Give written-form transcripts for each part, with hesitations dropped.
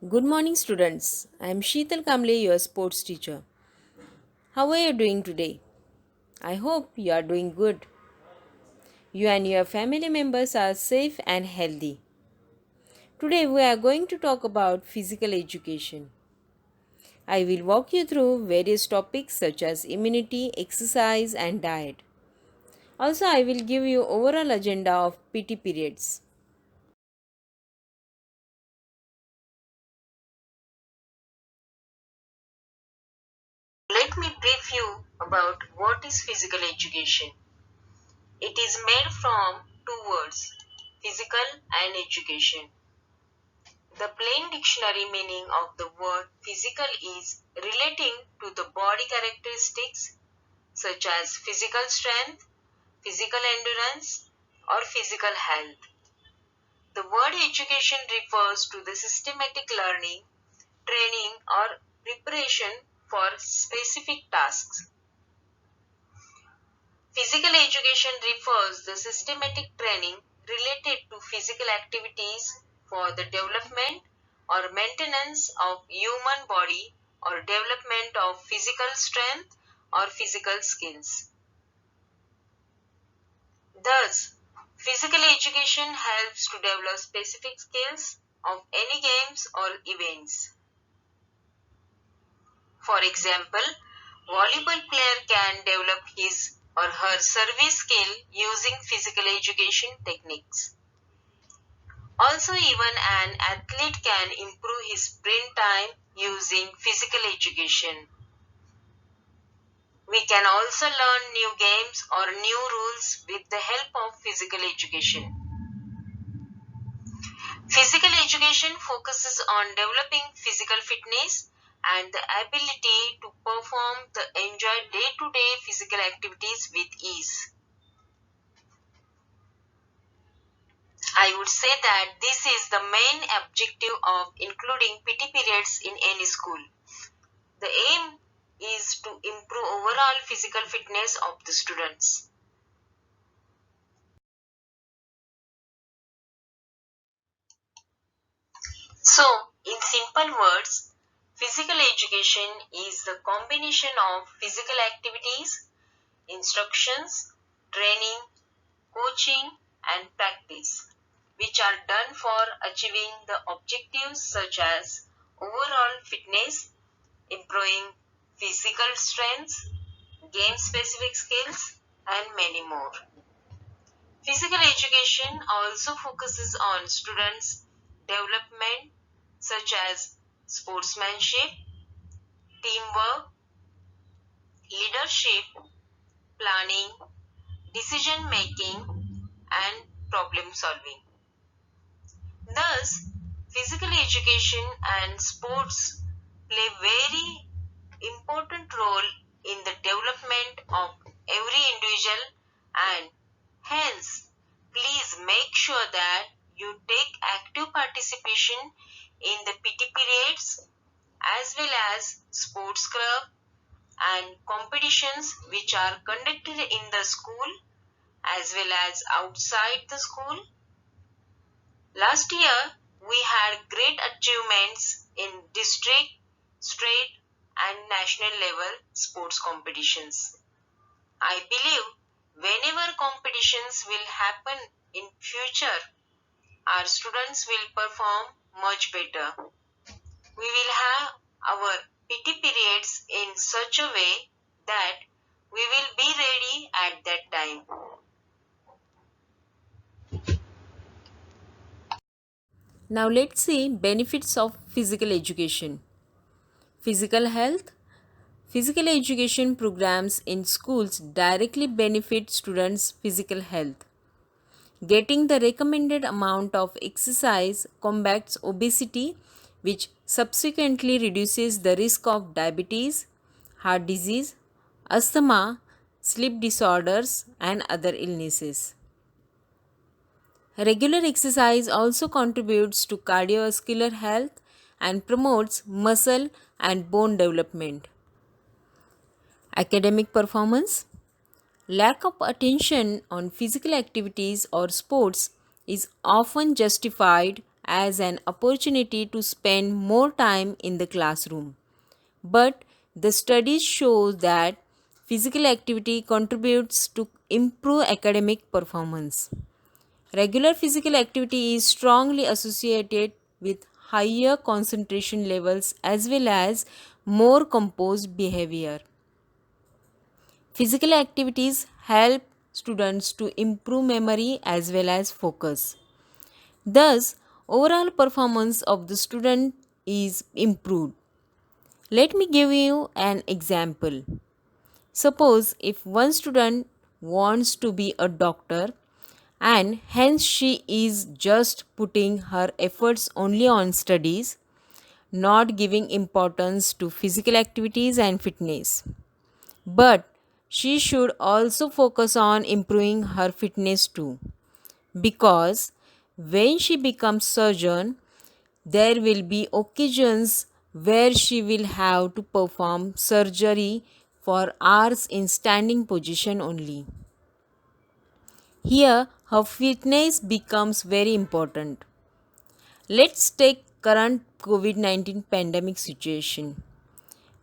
Good morning, students. I am Sheetal Kamble, your sports teacher. How are you doing today? I hope you are doing good. You and your family members are safe and healthy. Today, we are going to talk about physical education. I will walk you through various topics such as immunity, exercise, and diet. Also, I will give you overall agenda of PT periods. Let me brief you about what is physical education. It is made from two words, physical and education. The plain dictionary meaning of the word physical is relating to the body characteristics such as physical strength, physical endurance, or physical health. The word education refers to the systematic learning, training, or preparation for specific tasks. Physical education refers the systematic training related to physical activities for the development or maintenance of human body or development of physical strength or physical skills. Thus, physical education helps to develop specific skills of any games or events. For example, volleyball player can develop his or her service skill using physical education techniques. Also, even an athlete can improve his sprint time using physical education. We can also learn new games or new rules with the help of physical education. Physical education focuses on developing physical fitness and the ability to perform the enjoy day-to-day physical activities with ease. I would say that this is the main objective of including PT periods in any school. The aim is to improve overall physical fitness of the students. So, in simple words, physical education is the combination of physical activities, instructions, training, coaching, and practice, which are done for achieving the objectives such as overall fitness, improving physical strength, game specific skills, and many more. Physical education also focuses on students' development such as sportsmanship, teamwork, leadership, planning, decision making, and problem solving. Thus, physical education and sports play very important role in the development of every individual, and hence please make sure that you take active participation in the PT periods as well as sports club and competitions which are conducted in the school as well as outside the school. Last year, we had great achievements in district, state, and national level sports competitions. I believe whenever competitions will happen in future, our students will perform much better. We will have our PT periods in such a way that we will be ready at that time. Now let's see benefits of physical education. Physical health. Physical education programs in schools directly benefit students' physical health. Getting the recommended amount of exercise combats obesity, which subsequently reduces the risk of diabetes, heart disease, asthma, sleep disorders, and other illnesses. Regular exercise also contributes to cardiovascular health and promotes muscle and bone development. Academic performance. Lack of attention on physical activities or sports is often justified as an opportunity to spend more time in the classroom. But the studies show that physical activity contributes to improve academic performance. Regular physical activity is strongly associated with higher concentration levels as well as more composed behavior. Physical activities help students to improve memory as well as focus. Thus, overall performance of the student is improved. Let me give you an example. Suppose if one student wants to be a doctor and hence she is just putting her efforts only on studies, not giving importance to physical activities and fitness. But she should also focus on improving her fitness too, because when she becomes surgeon, there will be occasions where she will have to perform surgery for hours in standing position only. Here, her fitness becomes very important. Let's take current COVID-19 pandemic situation.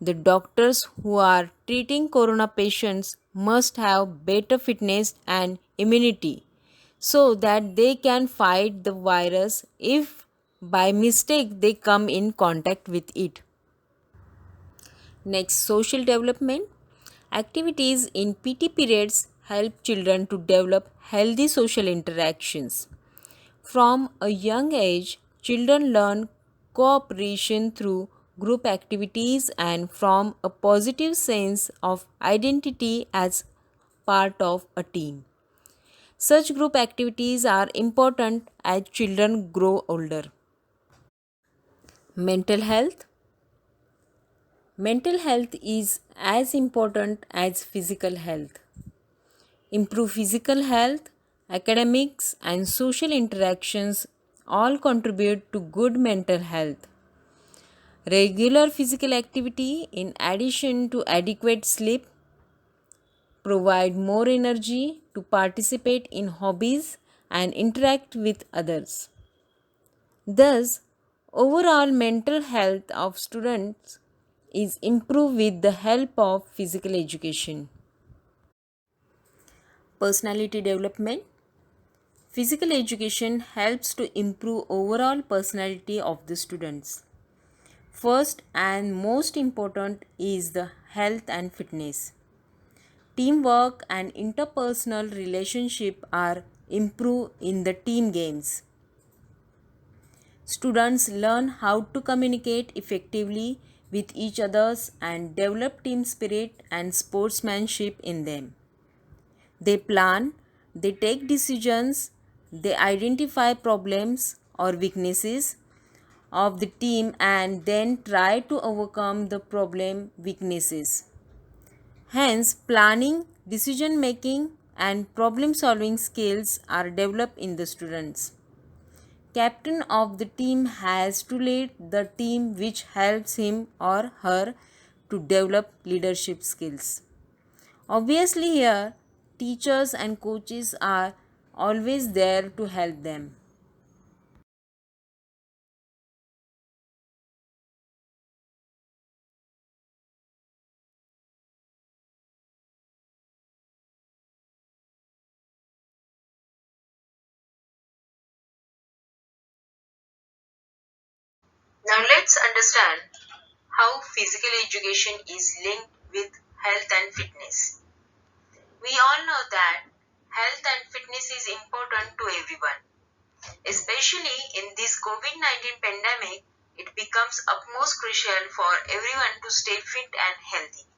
The doctors who are treating corona patients must have better fitness and immunity so that they can fight the virus if by mistake they come in contact with it. Next, social development. Activities in PT periods help children to develop healthy social interactions. From a young age, children learn cooperation through group activities and from a positive sense of identity as part of a team. Such group activities are important as children grow older. Mental health. Mental health is as important as physical health. Improve physical health, academics, and social interactions all contribute to good mental health. Regular physical activity, in addition to adequate sleep, provide more energy to participate in hobbies and interact with others. Thus, overall mental health of students is improved with the help of physical education. Personality development. Physical education helps to improve overall personality of the students. First and most important is the health and fitness. Teamwork and interpersonal relationship are improved in the team games. Students learn how to communicate effectively with each others and develop team spirit and sportsmanship in them. They plan, they take decisions, they identify problems or weaknesses of the team and then try to overcome the problem weaknesses. Hence, planning, decision making, and problem solving skills are developed in the students. Captain of the team has to lead the team, which helps him or her to develop leadership skills. Obviously, here teachers and coaches are always there to help them. Now let's understand how physical education is linked with health and fitness. We all know that health and fitness is important to everyone. Especially in this COVID-19 pandemic, it becomes utmost crucial for everyone to stay fit and healthy.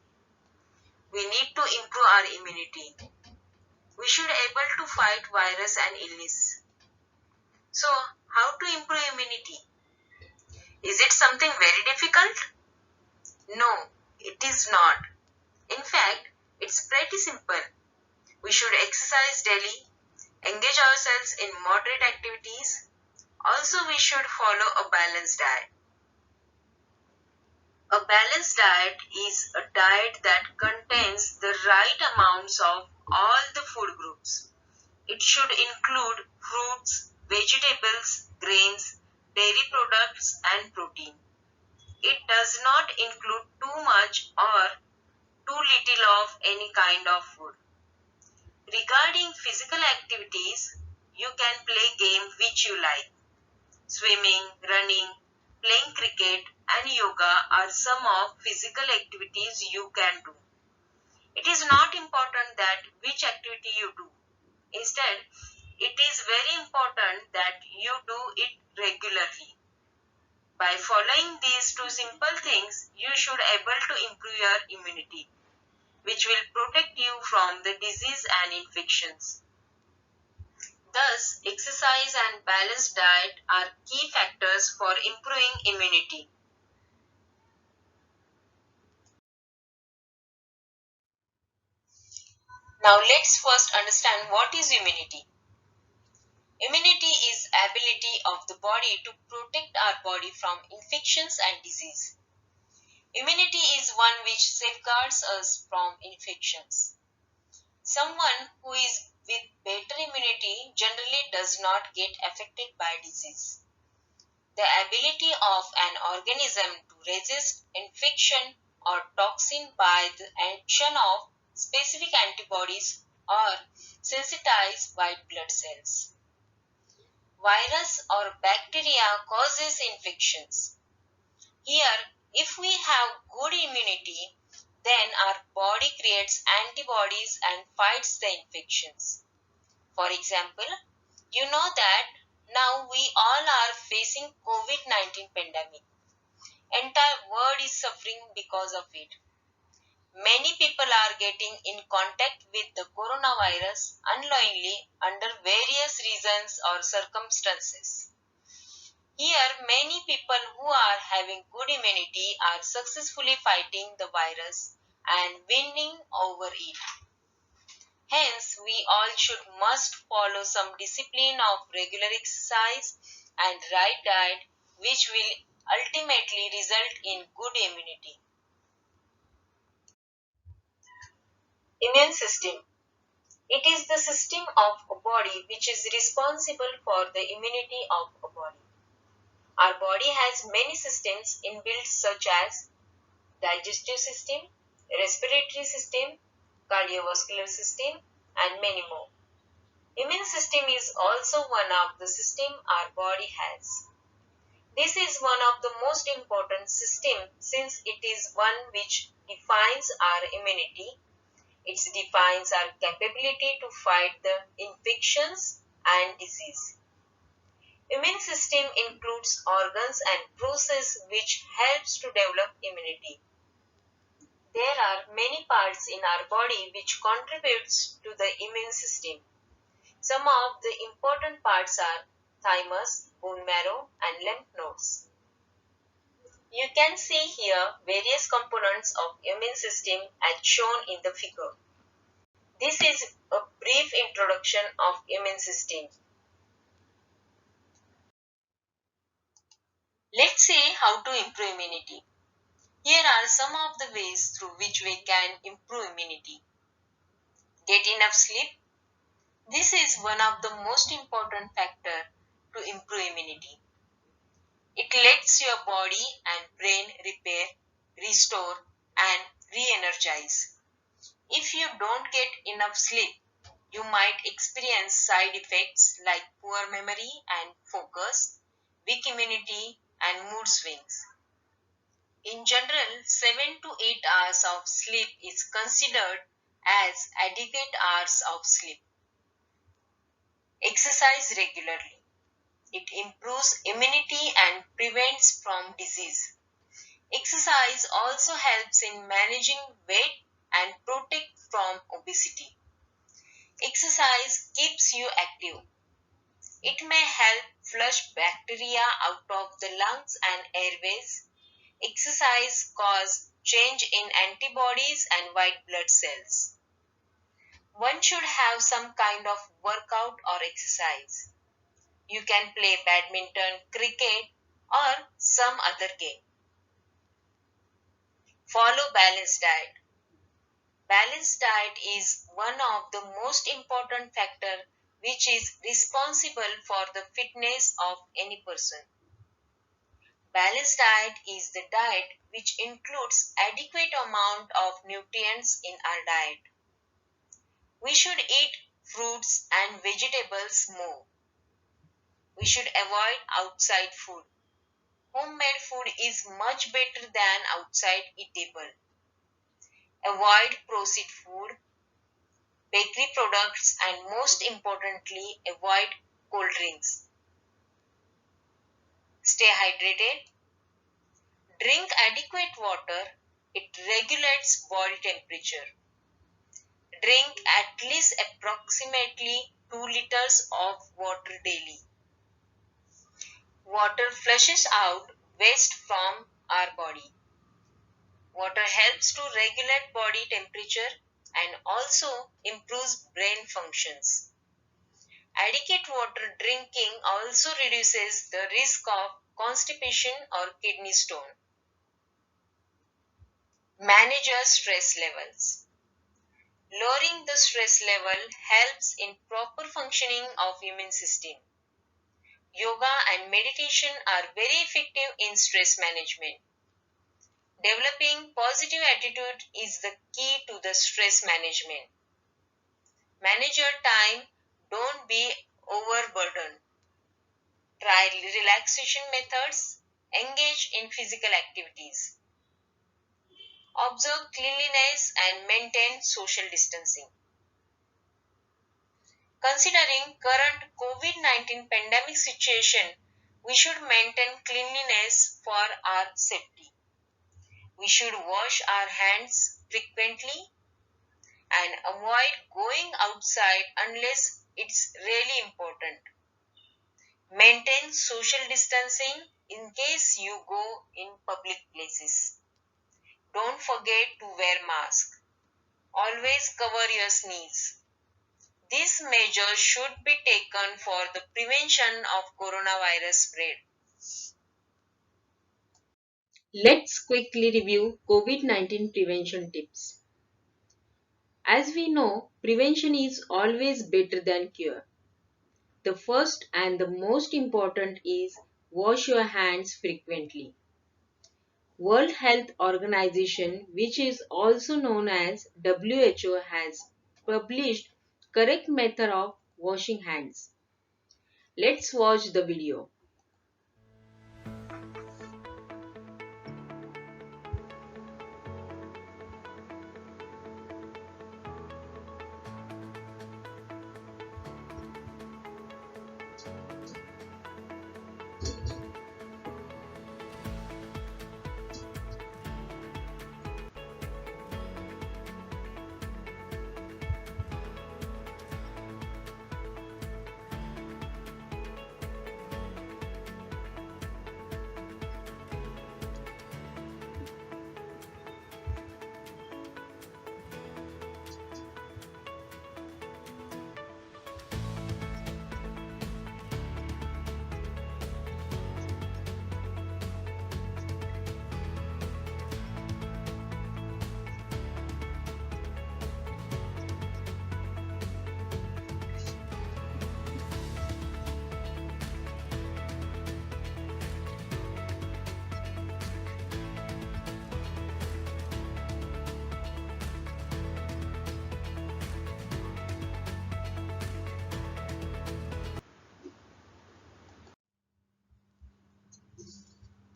We need to improve our immunity. We should able to fight virus and illness. So, how to improve immunity? Is it something very difficult? No, it is not. In fact, it's pretty simple. We should exercise daily, engage ourselves in moderate activities. Also, we should follow a balanced diet. A balanced diet is a diet that contains the right amounts of all the food groups. It should include fruits, vegetables, grains, dairy products and protein. It does not include too much or too little of any kind of food. Regarding physical activities, you can play game which you like. Swimming, running, playing cricket and yoga are some of physical activities you can do. It is not important that which activity you do. Instead, it is very important that you do it regularly. By following these two simple things, you should able to improve your immunity, which will protect you from the disease and infections. Thus, exercise and balanced diet are key factors for improving immunity. Now let's first understand what is immunity. Immunity is ability of the body to protect our body from infections and disease. Immunity is one which safeguards us from infections. Someone who is with better immunity generally does not get affected by disease. The ability of an organism to resist infection or toxin by the action of specific antibodies or sensitized white blood cells. Virus or bacteria causes infections. Here, if we have good immunity, then our body creates antibodies and fights the infections. For example, you know that now we all are facing COVID-19 pandemic. Entire world is suffering because of it. Many people are getting in contact with the coronavirus unknowingly under various reasons or circumstances. Here, many people who are having good immunity are successfully fighting the virus and winning over it. Hence, we all should must follow some discipline of regular exercise and right diet, which will ultimately result in good immunity. Immune system. It is the system of a body which is responsible for the immunity of a body. Our body has many systems inbuilt such as digestive system, respiratory system, cardiovascular system and many more. Immune system is also one of the system our body has. This is one of the most important system since it is one which defines our immunity. It defines our capability to fight the infections and disease. Immune system includes organs and process which helps to develop immunity. There are many parts in our body which contributes to the immune system. Some of the important parts are thymus, bone marrow and lymph nodes. You can see here various components of immune system as shown in the figure. This is a brief introduction of immune system. Let's see how to improve immunity. Here are some of the ways through which we can improve immunity. Get enough sleep. This is one of the most important factor to improve immunity. It lets your body and brain repair, restore and re-energize. If you don't get enough sleep, you might experience side effects like poor memory and focus, weak immunity and mood swings. In general, 7 to 8 hours of sleep is considered as adequate hours of sleep. Exercise regularly. It improves immunity and prevents from disease. Exercise also helps in managing weight and protect from obesity. Exercise keeps you active. It may help flush bacteria out of the lungs and airways. Exercise causes change in antibodies and white blood cells. One should have some kind of workout or exercise. You can play badminton, cricket, or some other game. Follow balanced diet. Balanced diet is one of the most important factor which is responsible for the fitness of any person. Balanced diet is the diet which includes adequate amount of nutrients in our diet. We should eat fruits and vegetables more. We should avoid outside food. Homemade food is much better than outside eatable. Avoid processed food, bakery products, and most importantly, avoid cold drinks. Stay hydrated. Drink adequate water. It regulates body temperature. Drink at least approximately 2 liters of water daily. Water flushes out waste from our body. Water helps to regulate body temperature and also improves brain functions. Adequate water drinking also reduces the risk of constipation or kidney stone. Manage your stress levels. Lowering the stress level helps in proper functioning of immune system. Yoga and meditation are very effective in stress management. Developing positive attitude is the key to the stress management. Manage your time, don't be overburdened. Try relaxation methods, engage in physical activities. Observe cleanliness and maintain social distancing. Considering current COVID-19 pandemic situation, we should maintain cleanliness for our safety. We should wash our hands frequently and avoid going outside unless it's really important. Maintain social distancing in case you go in public places. Don't forget to wear mask. Always cover your sneeze. These measures should be taken for the prevention of coronavirus spread. Let's quickly review COVID-19 prevention tips. As we know, prevention is always better than cure. The first and the most important is wash your hands frequently. World Health Organization, which is also known as WHO, has published correct method of washing hands. Let's watch the video.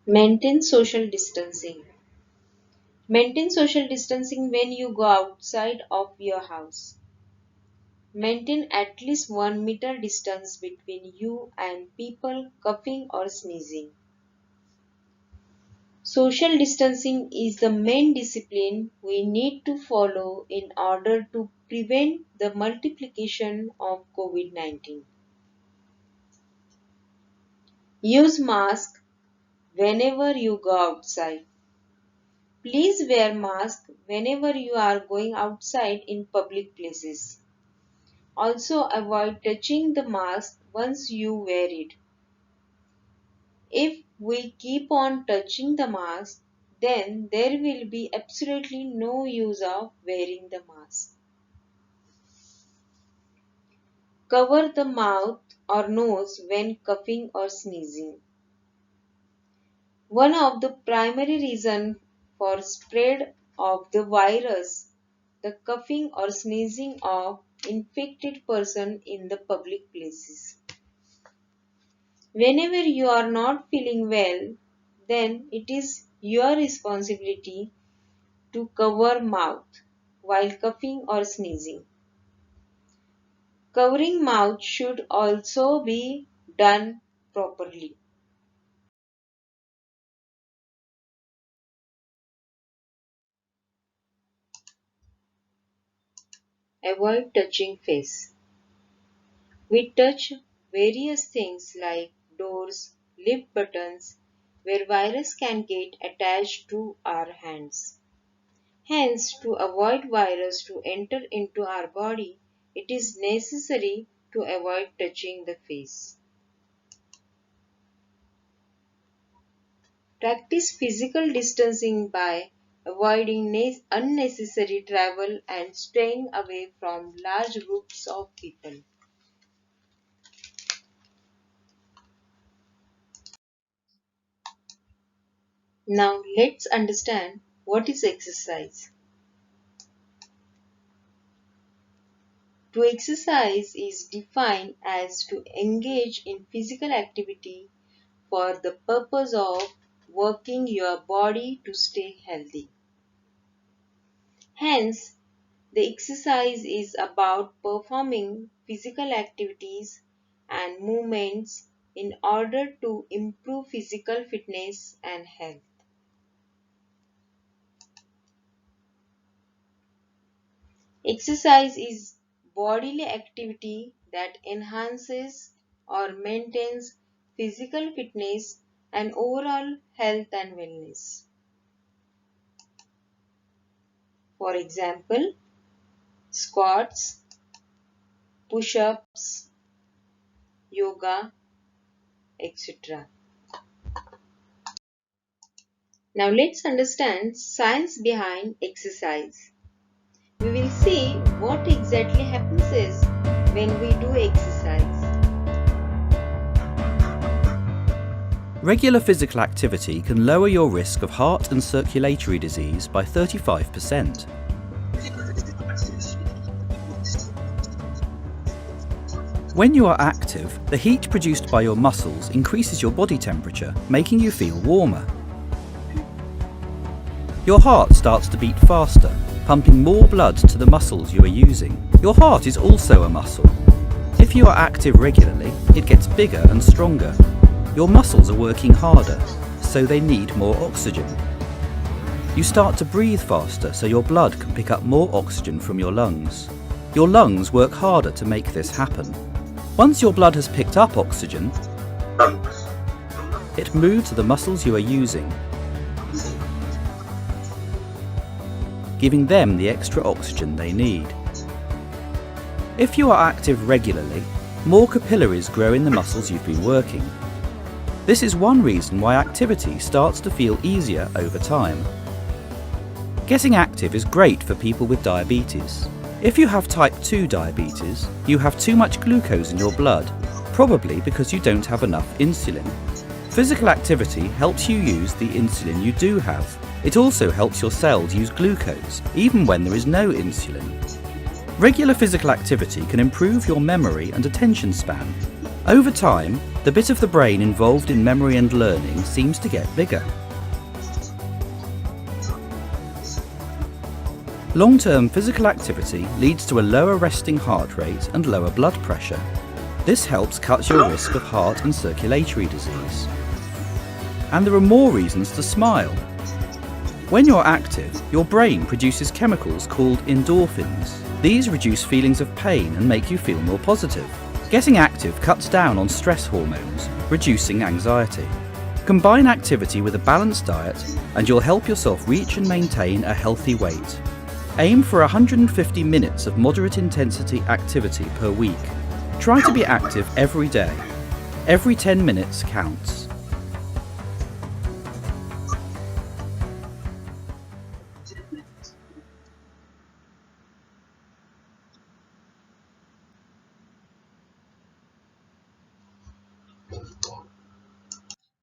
Maintain social distancing. Maintain social distancing when you go outside of your house. Maintain at least 1 meter distance between you and people coughing or sneezing. Social distancing is the main discipline we need to follow in order to prevent the multiplication of COVID-19. Use mask whenever you go outside. Please wear mask whenever you are going outside in public places. Also avoid touching the mask once you wear it. If we keep on touching the mask, then there will be absolutely no use of wearing the mask. Cover the mouth or nose when coughing or sneezing. One of the primary reasons for spread of the virus, the coughing or sneezing of infected person in the public places. Whenever you are not feeling well, then it is your responsibility to cover mouth while coughing or sneezing. Covering mouth should also be done properly. Avoid touching face. We touch various things like doors, lip buttons, where virus can get attached to our hands. Hence, to avoid virus to enter into our body, it is necessary to avoid touching the face. Practice physical distancing by avoiding unnecessary travel and staying away from large groups of people. Now let's understand what is exercise. To exercise is defined as to engage in physical activity for the purpose of working your body to stay healthy. Hence, the exercise is about performing physical activities and movements in order to improve physical fitness and health. Exercise is bodily activity that enhances or maintains physical fitness and overall health and wellness. For example, squats, push ups, yoga, etc. Now let's understand science behind exercise. We will see what exactly happens is when we do exercise. Regular physical activity can lower your risk of heart and circulatory disease by 35%. When you are active, the heat produced by your muscles increases your body temperature, making you feel warmer. Your heart starts to beat faster, pumping more blood to the muscles you are using. Your heart is also a muscle. If you are active regularly, it gets bigger and stronger. Your muscles are working harder, so they need more oxygen. You start to breathe faster so your blood can pick up more oxygen from your lungs. Your lungs work harder to make this happen. Once your blood has picked up oxygen, it moves to the muscles you are using, giving them the extra oxygen they need. If you are active regularly, more capillaries grow in the muscles you've been working. This is one reason why activity starts to feel easier over time. Getting active is great for people with diabetes. If you have type 2 diabetes, you have too much glucose in your blood, probably because you don't have enough insulin. Physical activity helps you use the insulin you do have. It also helps your cells use glucose, even when there is no insulin. Regular physical activity can improve your memory and attention span. Over time, the bit of the brain involved in memory and learning seems to get bigger. Long-term physical activity leads to a lower resting heart rate and lower blood pressure. This helps cut your risk of heart and circulatory disease. And there are more reasons to smile. When you're active, your brain produces chemicals called endorphins. These reduce feelings of pain and make you feel more positive. Getting active cuts down on stress hormones, reducing anxiety. Combine activity with a balanced diet and you'll help yourself reach and maintain a healthy weight. Aim for 150 minutes of moderate intensity activity per week. Try to be active every day. Every 10 minutes counts.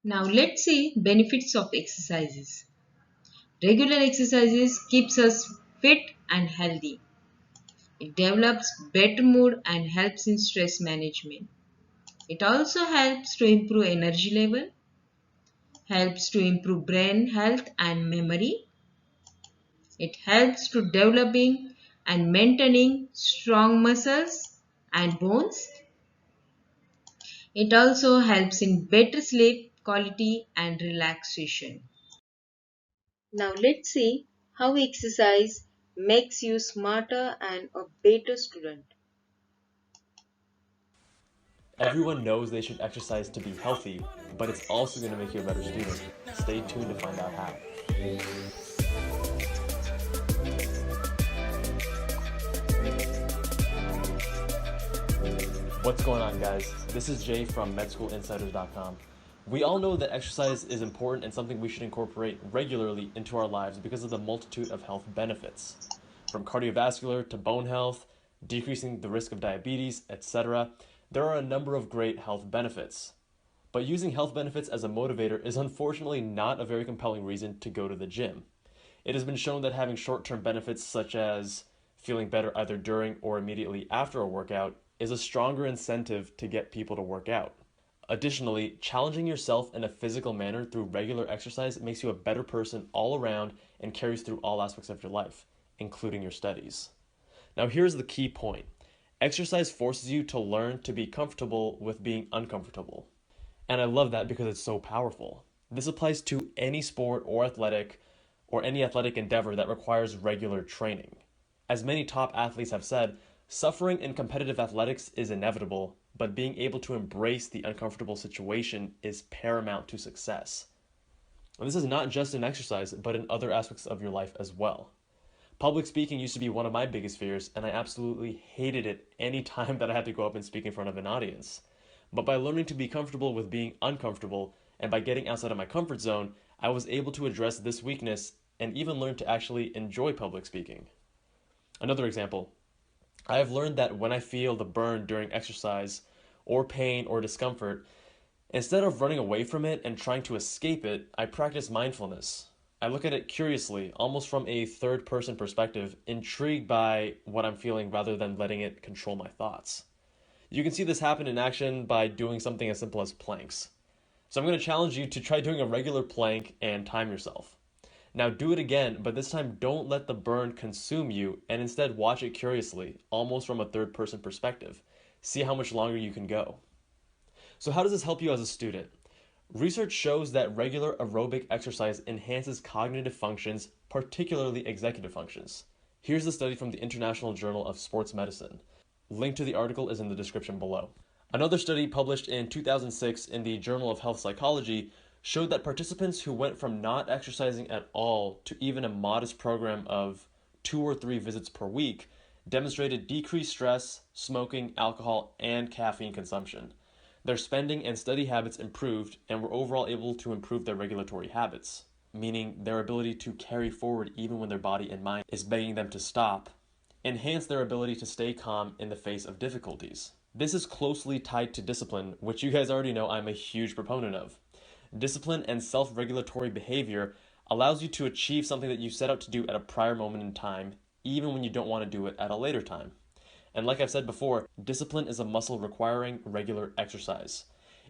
Now let's see benefits of exercises. Regular exercises keeps us fit and healthy. It develops better mood and helps in stress management. It also helps to improve energy level, helps to improve brain health and memory. It helps to developing and maintaining strong muscles and bones. It also helps in better sleep quality and relaxation. Now let's see how exercise makes you smarter and a better student. Everyone knows they should exercise to be healthy, but it's also going to make you a better student. Stay tuned to find out how. What's going on, guys? This is Jay from medschoolinsiders.com. We all know that exercise is important and something we should incorporate regularly into our lives because of the multitude of health benefits. From cardiovascular to bone health, decreasing the risk of diabetes, etc., there are a number of great health benefits. But using health benefits as a motivator is unfortunately not a very compelling reason to go to the gym. It has been shown that having short-term benefits such as feeling better either during or immediately after a workout is a stronger incentive to get people to work out. Additionally, challenging yourself in a physical manner through regular exercise makes you a better person all around and carries through all aspects of your life, including your studies. Now, here's the key point. Exercise forces you to learn to be comfortable with being uncomfortable. And I love that because it's so powerful. This applies to any sport or any athletic endeavor that requires regular training. As many top athletes have said, suffering in competitive athletics is inevitable, but being able to embrace the uncomfortable situation is paramount to success. And this is not just in exercise, but in other aspects of your life as well. Public speaking used to be one of my biggest fears, and I absolutely hated it any time that I had to go up and speak in front of an audience. But by learning to be comfortable with being uncomfortable, and by getting outside of my comfort zone, I was able to address this weakness and even learn to actually enjoy public speaking. Another example, I have learned that when I feel the burn during exercise, or pain or discomfort, instead of running away from it and trying to escape it, I practice mindfulness. I look at it curiously, almost from a third-person perspective, intrigued by what I'm feeling rather than letting it control my thoughts. You can see this happen in action by doing something as simple as planks. So I'm going to challenge you to try doing a regular plank and time yourself. Now do it again, but this time don't let the burn consume you and instead watch it curiously, almost from a third-person perspective. See how much longer you can go. So how does this help you as a student? Research shows that regular aerobic exercise enhances cognitive functions, particularly executive functions. Here's the study from the International Journal of Sports Medicine. Link to the article is in the description below. Another study published in 2006 in the Journal of Health Psychology showed that participants who went from not exercising at all to even a modest program of 2 or 3 visits per week demonstrated decreased stress, smoking, alcohol, and caffeine consumption. Their spending and study habits improved and were overall able to improve their regulatory habits, meaning their ability to carry forward even when their body and mind is begging them to stop, enhance their ability to stay calm in the face of difficulties. This is closely tied to discipline, which you guys already know I'm a huge proponent of. Discipline and self-regulatory behavior allows you to achieve something that you set out to do at a prior moment in time, even when you don't want to do it at a later time. And like I've said before, discipline is a muscle requiring regular exercise.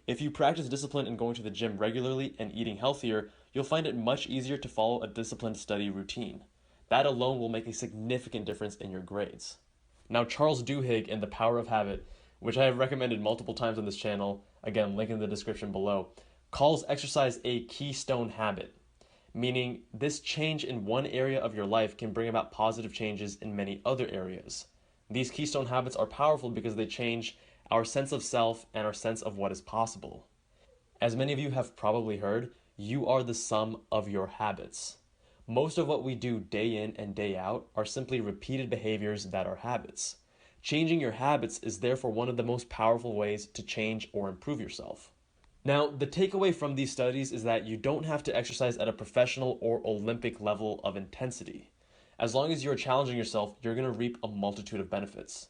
If you practice discipline in going to the gym regularly and eating healthier, you'll find it much easier to follow a disciplined study routine. That alone will make a significant difference in your grades. Now, Charles Duhigg in The Power of Habit, which I have recommended multiple times on this channel, again, link in the description below, calls exercise a keystone habit, meaning this change in one area of your life can bring about positive changes in many other areas. These keystone habits are powerful because they change our sense of self and our sense of what is possible. As many of you have probably heard, you are the sum of your habits. Most of what we do day in and day out are simply repeated behaviors that are habits. Changing your habits is therefore one of the most powerful ways to change or improve yourself. Now, the takeaway from these studies is that you don't have to exercise at a professional or Olympic level of intensity. As long as you're challenging yourself, you're going to reap a multitude of benefits.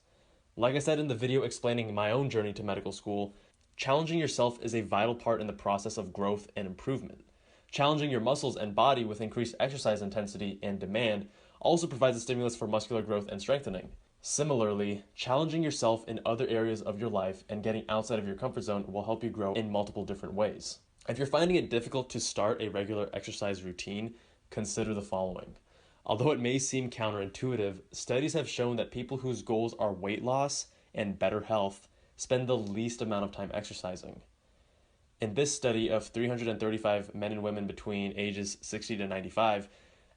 Like I said in the video explaining my own journey to medical school, challenging yourself is a vital part in the process of growth and improvement. Challenging your muscles and body with increased exercise intensity and demand also provides a stimulus for muscular growth and strengthening. Similarly, challenging yourself in other areas of your life and getting outside of your comfort zone will help you grow in multiple different ways. If you're finding it difficult to start a regular exercise routine, consider the following. Although it may seem counterintuitive, studies have shown that people whose goals are weight loss and better health spend the least amount of time exercising. In this study of 335 men and women between ages 60 to 95,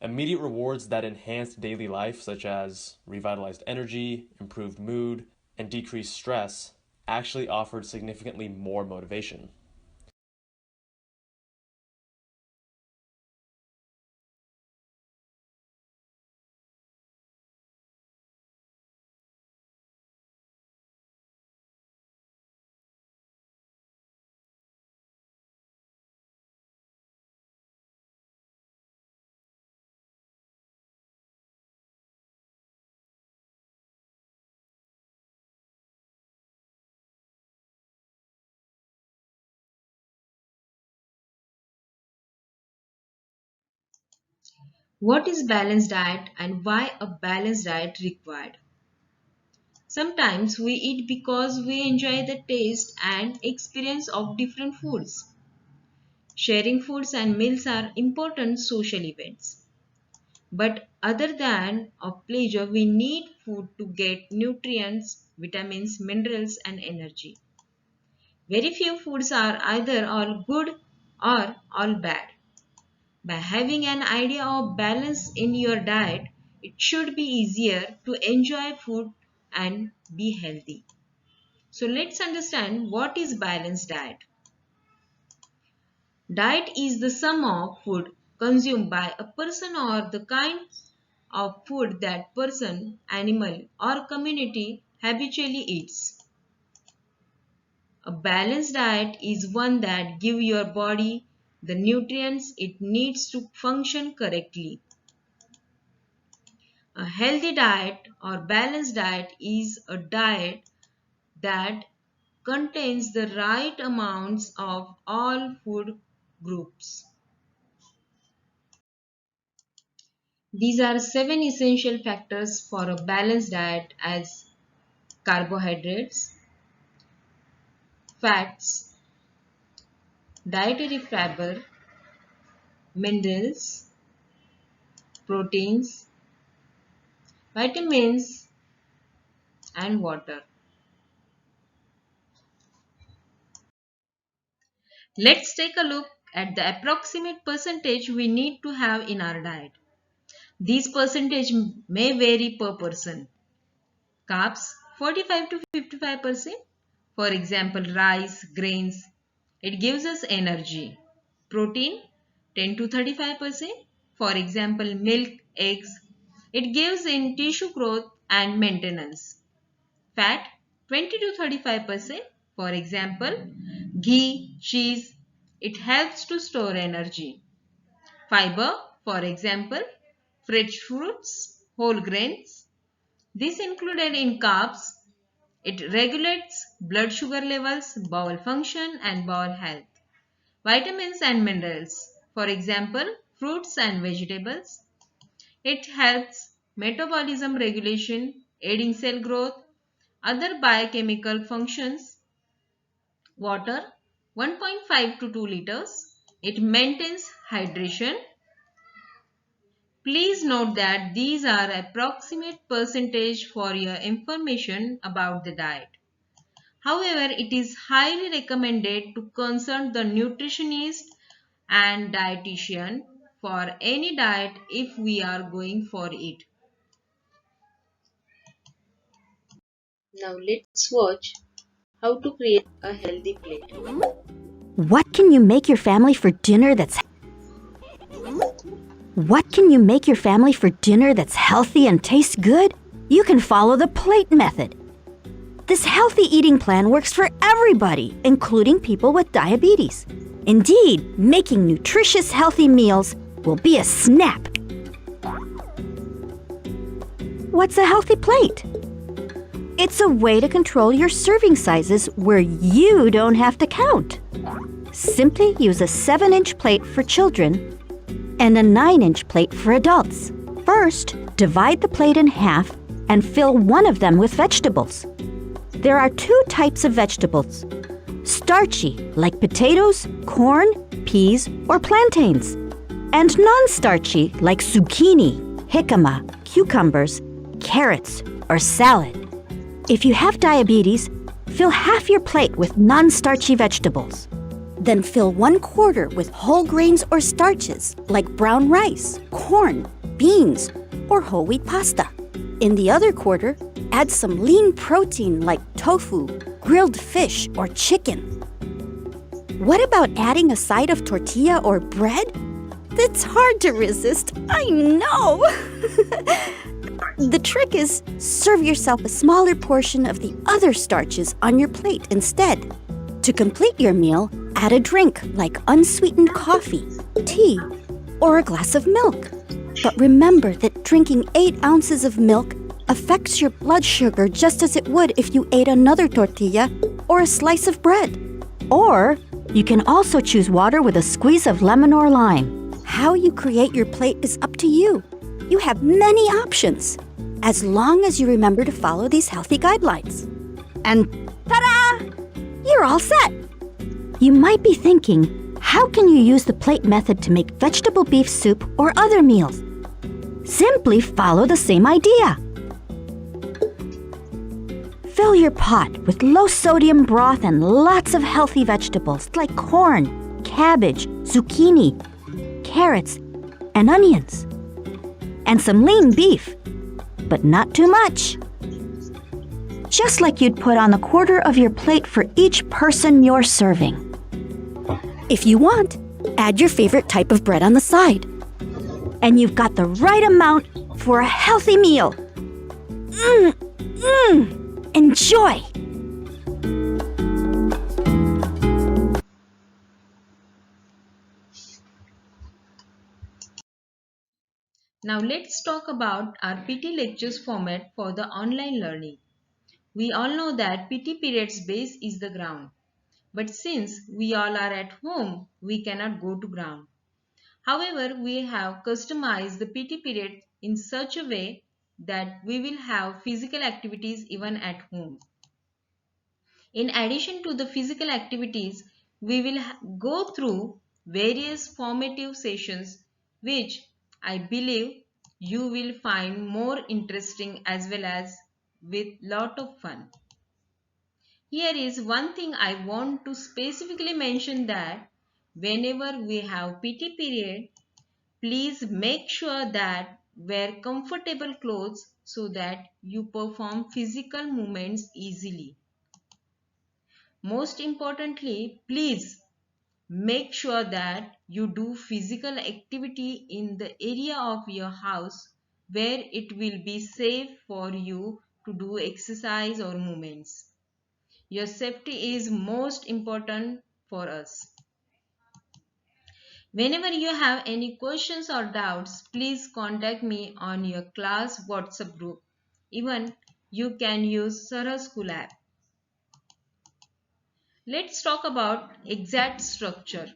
immediate rewards that enhanced daily life, such as revitalized energy, improved mood, and decreased stress, actually offered significantly more motivation. What is balanced diet and why a balanced diet required? Sometimes we eat because we enjoy the taste and experience of different foods. Sharing foods and meals are important social events. But other than of pleasure, we need food to get nutrients, vitamins, minerals and energy. Very few foods are either all good or all bad. By having an idea of balance in your diet, it should be easier to enjoy food and be healthy. So let's understand what is balanced diet. Diet is the sum of food consumed by a person or the kind of food that person, animal or community habitually eats. A balanced diet is one that gives your body the nutrients it needs to function correctly. A healthy diet or balanced diet is a diet that contains the right amounts of all food groups. These are 7 essential factors for a balanced diet as carbohydrates, fats, dietary fiber, minerals, proteins, vitamins and water. Let's take a look at the approximate percentage we need to have in our diet. These percentage may vary per person. Carbs 45 to 55%. For example, rice, grains. It gives us energy. Protein 10 to 35%. For example, milk, eggs. It gives in tissue growth and maintenance. Fat 20 to 35%. For example, ghee, cheese. It helps to store energy. Fiber, for example, fresh fruits, whole grains. This included in carbs. It regulates blood sugar levels, bowel function and bowel health. Vitamins and minerals, for example, fruits and vegetables. It helps metabolism regulation, aiding cell growth, other biochemical functions. Water 1.5 to 2 liters. It maintains hydration. Please note that these are approximate percentage for your information about the diet. However, it is highly recommended to consult the nutritionist and dietitian for any diet if we are going for it. Now let's watch how to create a healthy plate. What can you make your family for dinner that's healthy and tastes good? You can follow the plate method. This healthy eating plan works for everybody, including people with diabetes. Indeed, making nutritious healthy meals will be a snap. What's a healthy plate? It's a way to control your serving sizes where you don't have to count. Simply use a 7-inch plate for children and a 9-inch plate for adults. First, divide the plate in half and fill one of them with vegetables. There are two types of vegetables: starchy, like potatoes, corn, peas, or plantains, and non-starchy, like zucchini, jicama, cucumbers, carrots, or salad. If you have diabetes, fill half your plate with non-starchy vegetables. Then fill 1/4 with whole grains or starches like brown rice, corn, beans, or whole wheat pasta. In the other quarter, add some lean protein like tofu, grilled fish, or chicken. What about adding a side of tortilla or bread? It's hard to resist, I know! The trick is serve yourself a smaller portion of the other starches on your plate instead. To complete your meal, add a drink like unsweetened coffee, tea, or a glass of milk. But remember that drinking 8 ounces of milk affects your blood sugar just as it would if you ate another tortilla or a slice of bread. Or you can also choose water with a squeeze of lemon or lime. How you create your plate is up to you. You have many options, as long as you remember to follow these healthy guidelines. And ta-da! You're all set! You might be thinking, how can you use the plate method to make vegetable beef soup or other meals? Simply follow the same idea. Fill your pot with low-sodium broth and lots of healthy vegetables like corn, cabbage, zucchini, carrots, and onions. And some lean beef, but not too much. Just like you'd put on 1/4 of your plate for each person you're serving. If you want, add your favorite type of bread on the side. And you've got the right amount for a healthy meal. Enjoy! Now let's talk about our PT lectures format for the online learning. We all know that PT periods base is the ground. But since we all are at home, we cannot go to ground. However, we have customized the PT period in such a way that we will have physical activities even at home. In addition to the physical activities, we will go through various formative sessions which I believe you will find more interesting as well as with lot of fun. Here is one thing I want to specifically mention, that whenever we have PT period, please make sure that wear comfortable clothes so that you perform physical movements easily. Most importantly, please make sure that you do physical activity in the area of your house where it will be safe for you to do exercise or movements. Your safety is most important for us. Whenever you have any questions or doubts, please contact me on your class WhatsApp group. Even you can use Sarah School app. Let's talk about exact structure.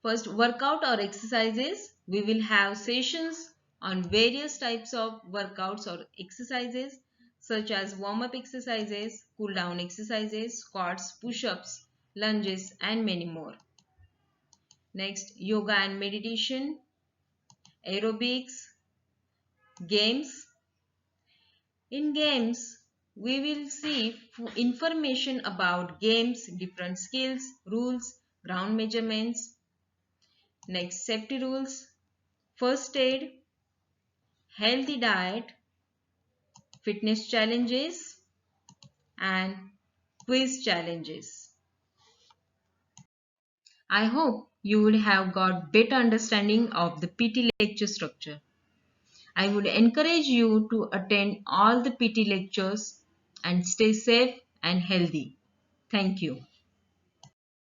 First, workout or exercises. We will have sessions on various types of workouts or exercises such as warm-up exercises, cool-down exercises, squats, push-ups, lunges, and many more. Next, yoga and meditation, aerobics, games. In games, we will see information about games, different skills, rules, ground measurements. Next, safety rules, first aid, healthy diet, fitness challenges, and quiz challenges. I hope you would have got better understanding of the PT lecture structure. I would encourage you to attend all the PT lectures and stay safe and healthy. Thank you.